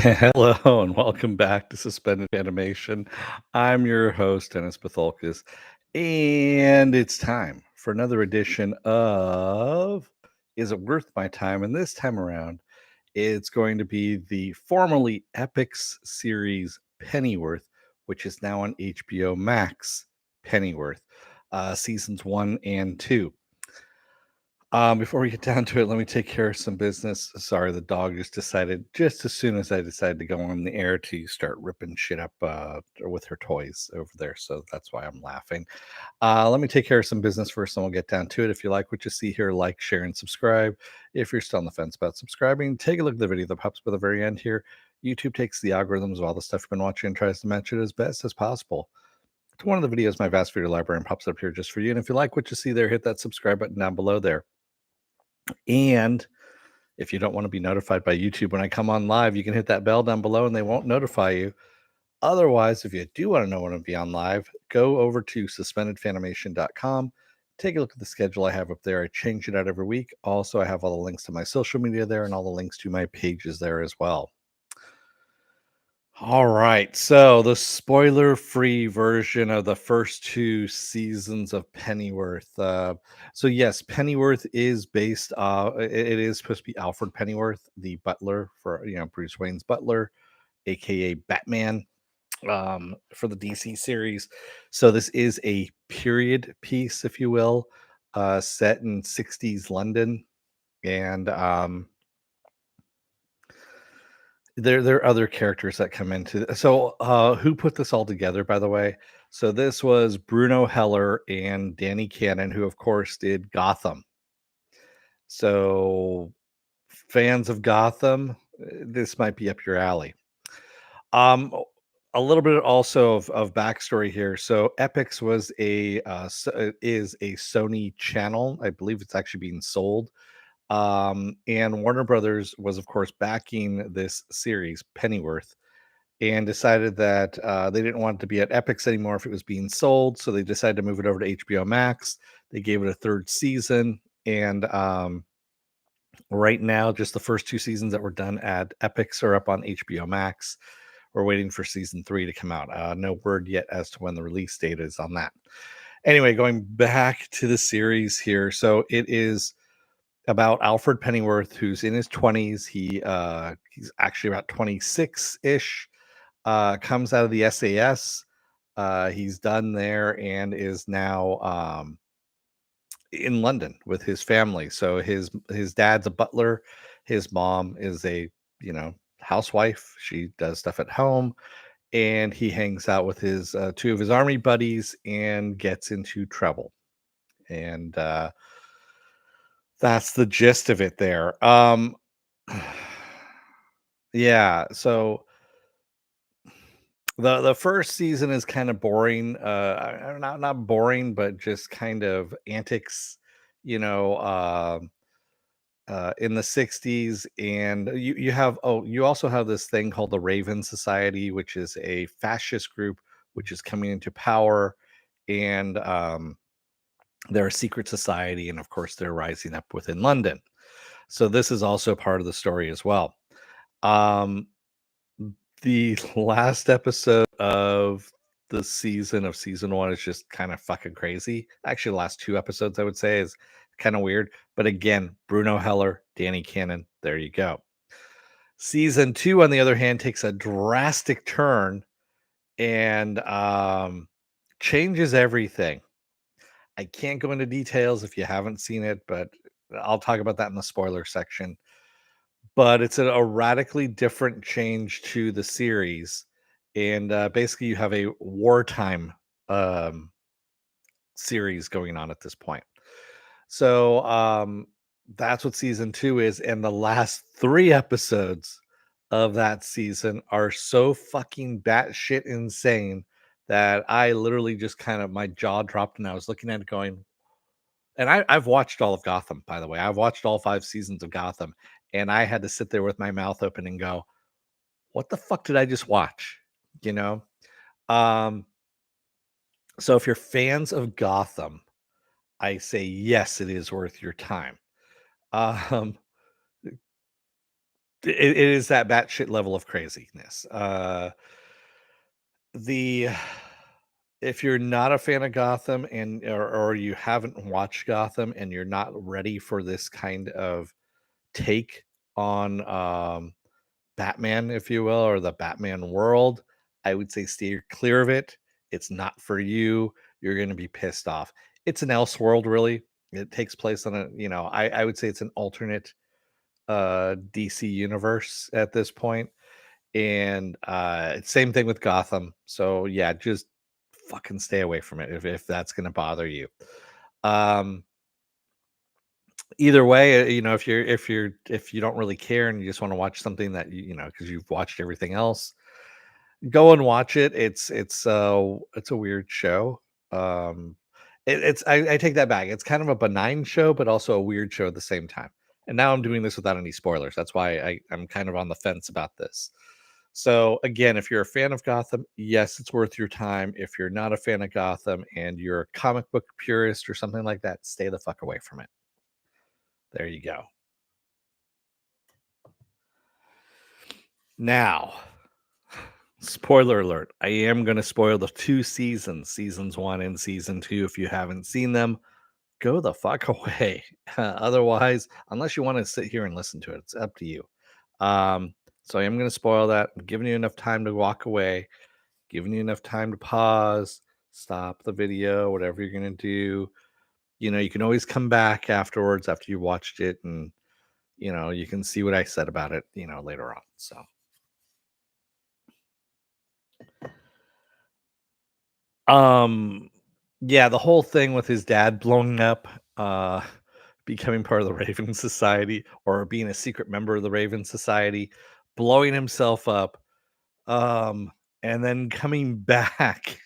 Hello and welcome back to Suspended Animation. I'm your host, Dennis Bithoulkas, and it's time for another edition of Is It Worth My Time? And this time around, it's going to be the formerly EPIX series Pennyworth, which is now on HBO Max. Pennyworth, seasons 1 and 2. Before we get down to it, let me take care of some business. Sorry, the dog just decided, just as soon as I decided to go on the air, to start ripping shit up with her toys over there. So that's why I'm laughing. Let me take care of some business first, and we'll get down to it. If you like what you see here, like, share, and subscribe. If you're still on the fence about subscribing, take a look at the video that pops up at the very end here. YouTube takes the algorithms of all the stuff you've been watching and tries to match it as best as possible to one of the videos, my vast video library, and pops up here just for you. And if you like what you see there, hit that subscribe button down below there. And if you don't want to be notified by YouTube when I come on live, you can hit that bell down below and they won't notify you. Otherwise, if you do want to know when I'm be on live, go over to suspendedfanimation.com. Take a look at the schedule I have up there. I change it out every week. Also, I have all the links to my social media there and all the links to my pages there as well. All right, so the spoiler-free version of the first 2 seasons of Pennyworth. So yes, Pennyworth is based. It is supposed to be Alfred Pennyworth, the butler for Bruce Wayne's butler, aka Batman, for the DC series. So this is a period piece, if you will, set in '60s London, and there are other characters that come into so who put this all together, by the way? So this was Bruno Heller and Danny Cannon, who of course did Gotham. So fans of Gotham, this might be up your alley. A little bit also of backstory here. So EPIX was is a Sony channel. I believe it's actually being sold. And Warner Brothers was, of course, backing this series, Pennyworth, and decided that they didn't want it to be at EPIX anymore if it was being sold. So they decided to move it over to HBO Max. They gave it a 3rd season. And right now, just the first 2 seasons that were done at EPIX are up on HBO Max. We're waiting for season 3 to come out. No word yet as to when the release date is on that. Anyway, going back to the series here. So it is about Alfred Pennyworth, who's in his 20s. He's actually about 26-ish. Comes out of the SAS. He's done there and is now in London with his family. So his dad's a butler. His mom is a housewife. She does stuff at home, and he hangs out with his 2 of his army buddies and gets into trouble. And that's the gist of it there. Yeah, so the first season is kind of boring. Not boring, but just kind of antics, you know, uh, in the '60s. And you also have this thing called the Raven Society, which is a fascist group which is coming into power, and they're a secret society, and of course they're rising up within London. So this is also part of the story as well. Um, the last episode of the season of season 1 is just kind of fucking crazy. Actually, the last 2 episodes, I would say, is kind of weird. But again, Bruno Heller, Danny Cannon, there you go. Season 2, on the other hand, takes a drastic turn and changes everything. I can't go into details if you haven't seen it, but I'll talk about that in the spoiler section. But it's a radically different change to the series, and basically you have a wartime um, series going on at this point. So that's what season 2 is, and the last 3 episodes of that season are so fucking batshit insane that I literally just kind of my jaw dropped, and I was looking at it going, and I've watched all of Gotham, by the way. I've watched all 5 seasons of Gotham, and I had to sit there with my mouth open and go, "What the fuck did I just watch?" You know? Um, so if you're fans of Gotham, I say yes, it is worth your time. Um, It is that batshit level of craziness. The if you're not a fan of Gotham and or you haven't watched Gotham and you're not ready for this kind of take on Batman, if you will, or the Batman world, I would say steer clear of it. It's not for you. You're going to be pissed off. It's an else world, really. It takes place on a, I would say it's an alternate DC universe at this point. And same thing with Gotham. So yeah, just fucking stay away from it if that's going to bother you. Um, Either way, if you don't really care and you just want to watch something that because you've watched everything else, go and watch it. It's a weird show. Um, I take that back. It's kind of a benign show, but also a weird show at the same time. And now I'm doing this without any spoilers. That's why I'm kind of on the fence about this. So again, if you're a fan of Gotham, yes, it's worth your time. If you're not a fan of Gotham and you're a comic book purist or something like that, stay the fuck away from it. There you go. Now, spoiler alert, I am going to spoil the two seasons, seasons 1 and season 2. If you haven't seen them, go the fuck away. Otherwise, unless you want to sit here and listen to it, it's up to you. So I am going to spoil that. I'm giving you enough time to walk away, giving you enough time to pause, stop the video, whatever you're going to do. You can always come back afterwards after you watched it, and you can see what I said about it, later on. So Um, yeah, the whole thing with his dad blowing up, becoming part of the Raven Society or being a secret member of the Raven Society, blowing himself up, um, and then coming back,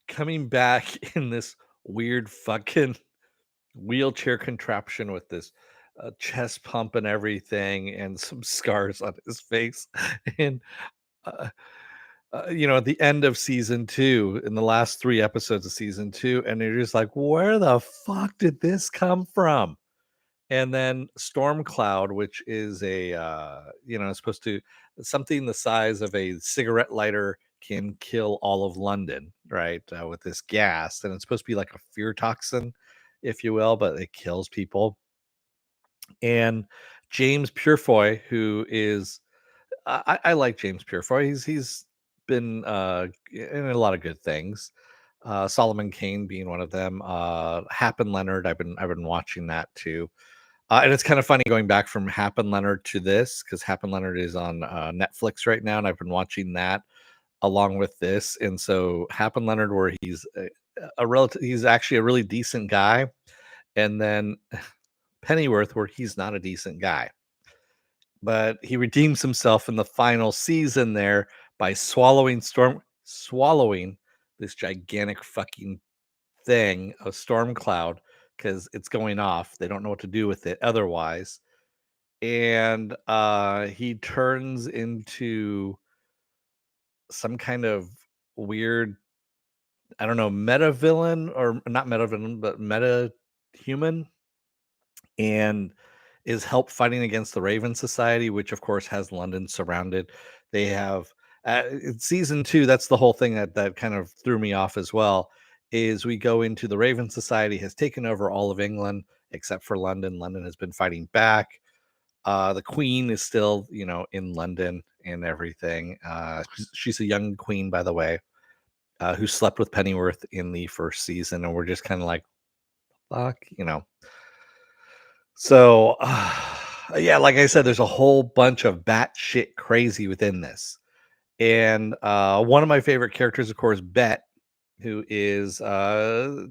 coming back in this weird fucking wheelchair contraption with this chest pump and everything, and some scars on his face, and uh, at the end of season 2, in the last 3 episodes of season 2, and you're just like, "Where the fuck did this come from?" And then Storm Cloud, which is supposed to something the size of a cigarette lighter can kill all of London, right? With this gas, and it's supposed to be like a fear toxin, if you will, but it kills people. And James Purefoy, who is I like James Purefoy. He's been in a lot of good things. Solomon Kane being one of them. Hap and Leonard. I've been watching that too. And it's kind of funny going back from Hap and Leonard to this because Hap and Leonard is on Netflix right now, and I've been watching that along with this. And so Hap and Leonard, where he's actually a really decent guy, and then Pennyworth, where he's not a decent guy, but he redeems himself in the final season there by swallowing this gigantic fucking thing, a storm cloud, because it's going off. They don't know what to do with it otherwise. And he turns into some kind of weird, I don't know, meta villain, or not meta villain, but meta human, and is help fighting against the Raven Society, which of course has London surrounded. They have in season 2. That's the whole thing that kind of threw me off as well. Is we go into the Raven Society has taken over all of England except for London. London has been fighting back. The Queen is still, in London and everything. She's a young queen, by the way, who slept with Pennyworth in the first season, and we're just kind of like, fuck. So, yeah, like I said, there's a whole bunch of batshit crazy within this. And one of my favorite characters, of course, Bet, who is, I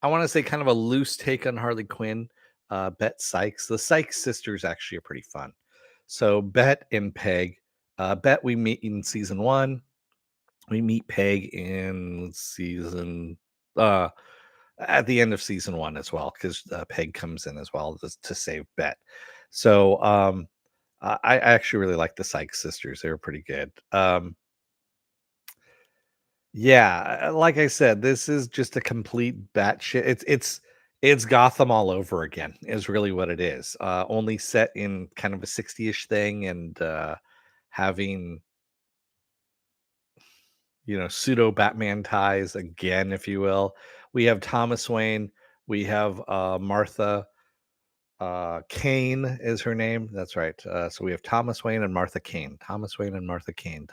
want to say, kind of a loose take on Harley Quinn. Bet Sykes. The Sykes sisters actually are pretty fun. So, Bet and Peg. Bet we meet in season 1. We meet Peg in season. At the end of season 1 as well, because Peg comes in as well to save Bet. So I actually really like the Sykes sisters. They were pretty good. Yeah, like I said, this is just a complete batshit. It's Gotham all over again, is really what it is. Only set in kind of a 60-ish thing and having, pseudo Batman ties again, if you will. We have Thomas Wayne, we have Martha Kane is her name. That's right. So we have Thomas Wayne and Martha Kane. Thomas Wayne and Martha Kane.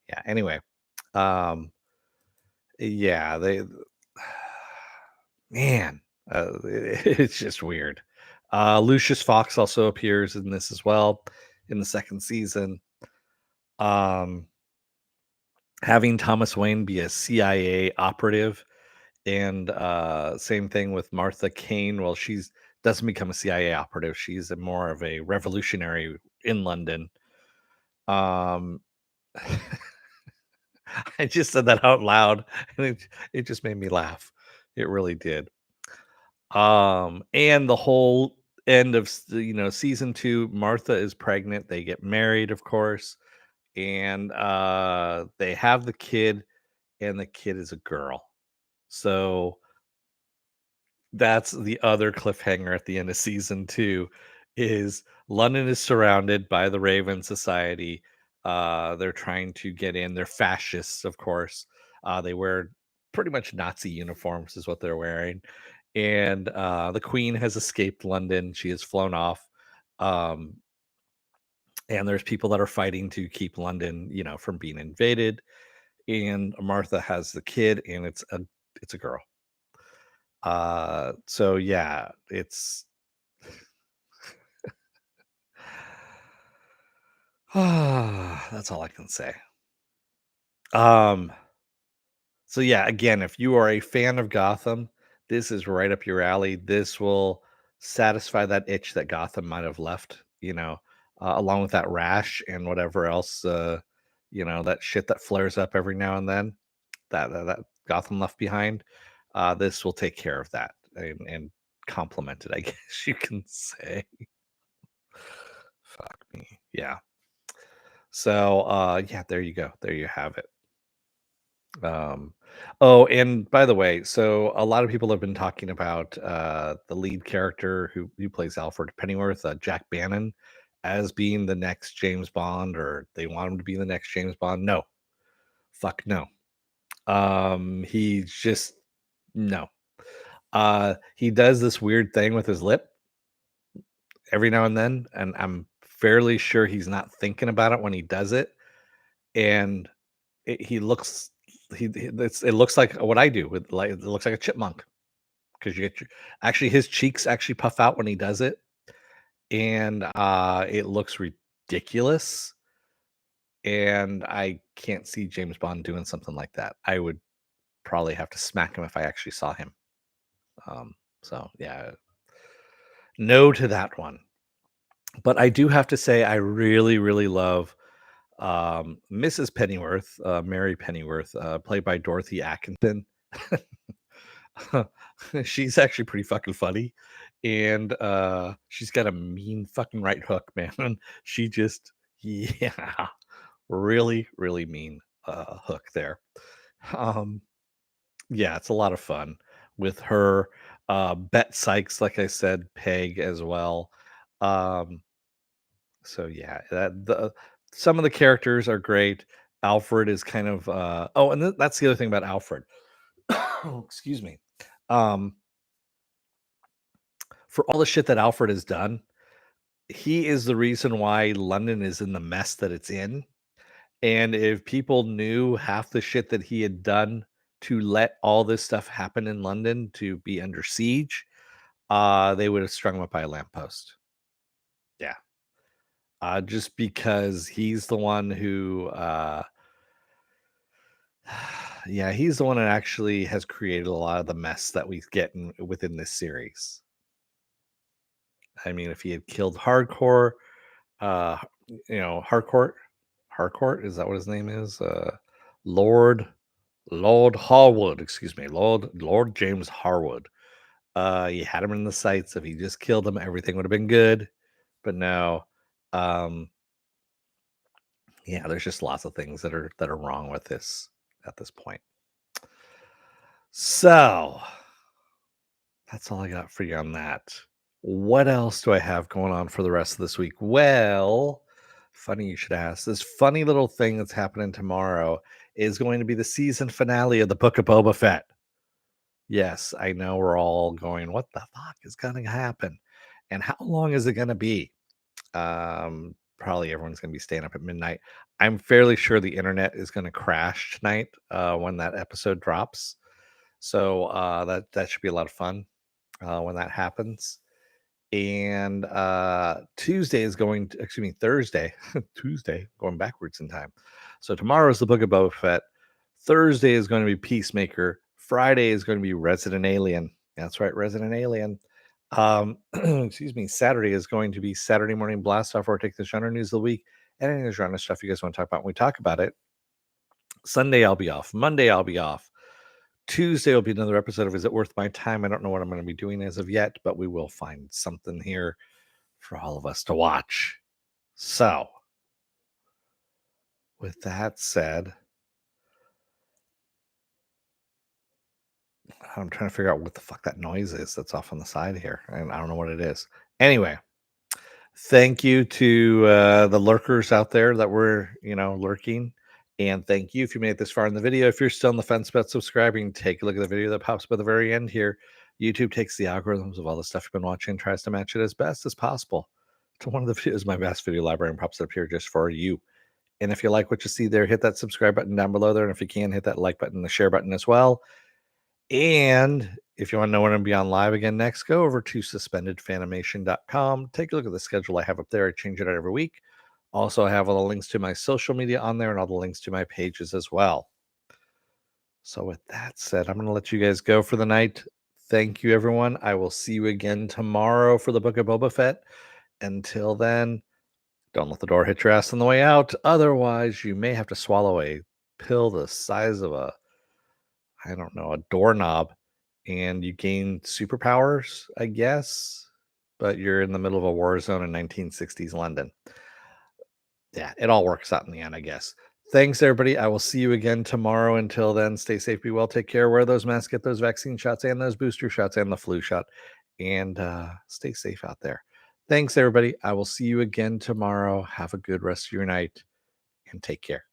Yeah. Anyway, um, yeah, man, it's just weird. Lucius Fox also appears in this as well in the second season. Um, Having Thomas Wayne be a CIA operative, and same thing with Martha Kane. Well, she's doesn't become a CIA operative. She's a more of a revolutionary in London. Um, I just said that out loud, and it just made me laugh. It really did. And the whole end of season 2, Martha is pregnant. They get married, of course, and they have the kid, and the kid is a girl. So that's the other cliffhanger at the end of season 2 is London is surrounded by the Raven Society. They're trying to get in. They're fascists, of course. They wear pretty much Nazi uniforms is what they're wearing. And the Queen has escaped London. She has flown off. Um, and there's people that are fighting to keep London, from being invaded. And Martha has the kid, and it's a girl. So yeah, it's that's all I can say. Um, so yeah, again, if you are a fan of Gotham, this is right up your alley. This will satisfy that itch that Gotham might have left, along with that rash and whatever else, that shit that flares up every now and then that Gotham left behind. This will take care of that and complement it, I guess you can say. Fuck me. Yeah. So, yeah, there you go. There you have it. Um, oh, and by the way, so a lot of people have been talking about the lead character who plays Alfred Pennyworth, Jack Bannon, as being the next James Bond, or they want him to be the next James Bond. No, fuck no. He's just no. He does this weird thing with his lip every now and then, and I'm fairly sure he's not thinking about it when he does it. And he looks it looks like what I do with like it looks like a chipmunk because you get actually his cheeks actually puff out when he does it, and it looks ridiculous. And I can't see James Bond doing something like that. I would probably have to smack him if I actually saw him. So yeah, no to that one. But I do have to say I really, really love Mrs. Pennyworth, Mary Pennyworth, played by Dorothy Atkinson. She's actually pretty fucking funny, and she's got a mean fucking right hook, man. She just yeah, really, really mean hook there. Um, yeah, it's a lot of fun with her. Bet Sykes, like I said, Peg as well. Um, so yeah, that the some of the characters are great. Alfred is kind of oh, and that's the other thing about Alfred. Excuse me. Um, for all the shit that Alfred has done, he is the reason why London is in the mess that it's in. And if people knew half the shit that he had done to let all this stuff happen in London to be under siege, they would have strung him up by a lamppost. Yeah. Just because he's the one who yeah, he's the one that actually has created a lot of the mess that we get within this series. I mean, if he had killed Hardcore, uh, Harcourt, is that what his name is? Lord Lord Harwood, excuse me, Lord James Harwood. You had him in the sights. If he just killed him, everything would have been good. But no, um, yeah, there's just lots of things that are wrong with this at this point. So That's all I got for you on that. What else do I have going on for the rest of this week? Well, funny you should ask. This funny little thing that's happening tomorrow is going to be the season finale of the Book of Boba Fett. Yes, I know we're all going, what the fuck is going to happen? And how long is it going to be? Probably everyone's going to be staying up at midnight. I'm fairly sure the internet is going to crash tonight when that episode drops. So that should be a lot of fun when that happens. And Tuesday is going to, excuse me, Thursday, Tuesday, going backwards in time. So tomorrow is the Book of Boba Fett. Thursday is going to be Peacemaker. Friday is going to be Resident Alien. That's right, Resident Alien. Excuse me. Saturday is going to be Saturday Morning Blast Off, where I take the genre news of the week and any genre stuff you guys want to talk about. When we talk about it, Sunday I'll be off. Monday I'll be off. Tuesday will be another episode of Is It Worth My Time? I don't know what I'm going to be doing as of yet, but we will find something here for all of us to watch. So, with that said, I'm trying to figure out what the fuck that noise is that's off on the side here. And I don't know what it is. Anyway, thank you to the lurkers out there that were, lurking. And thank you if you made it this far in the video. If you're still on the fence about subscribing, take a look at the video that pops up at the very end here. YouTube takes the algorithms of all the stuff you've been watching and tries to match it as best as possible to one of the videos, my vast video library, and pops it up here just for you. And if you like what you see there, hit that subscribe button down below there. And if you can, hit that like button, the share button as well. And if you want to know when I'm going to be on live again next, go over to suspendedfanimation.com. Take a look at the schedule I have up there. I change it out every week. Also, I have all the links to my social media on there and all the links to my pages as well. So with that said, I'm going to let you guys go for the night. Thank you, everyone. I will see you again tomorrow for the Book of Boba Fett. Until then, don't let the door hit your ass on the way out. Otherwise, you may have to swallow a pill the size of I don't know, a doorknob, and you gain superpowers, I guess, but you're in the middle of a war zone in 1960s London. Yeah, it all works out in the end, I guess. Thanks, everybody. I will see you again tomorrow. Until then, stay safe, be well, take care, wear those masks, get those vaccine shots and those booster shots and the flu shot, and stay safe out there. Thanks, everybody. I will see you again tomorrow. Have a good rest of your night and take care.